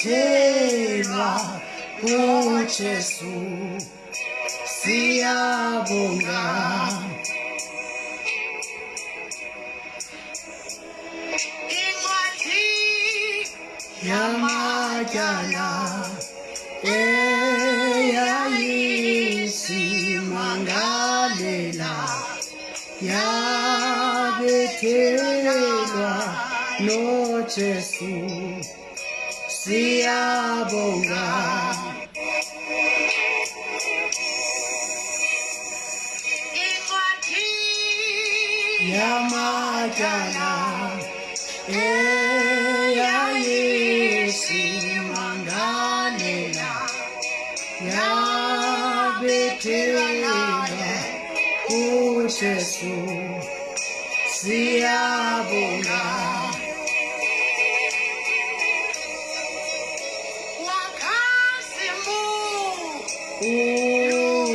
Yabethelwa uJesu siyabonga incwadi yamatyala eyayisimangalela yabethelwa noJesu siyabonga incwadi yamatyala eyayisimangalela yabethelwa uJesu siyabonga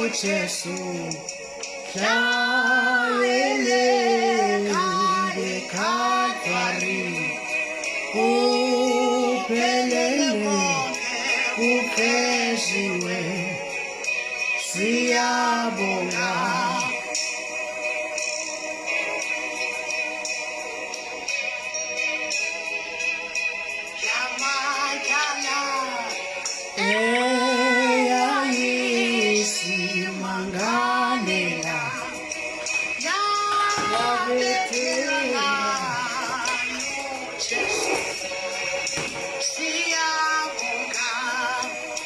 uJesu shayele ngeKalvari uphelele upheziwe siyabonga yamatyala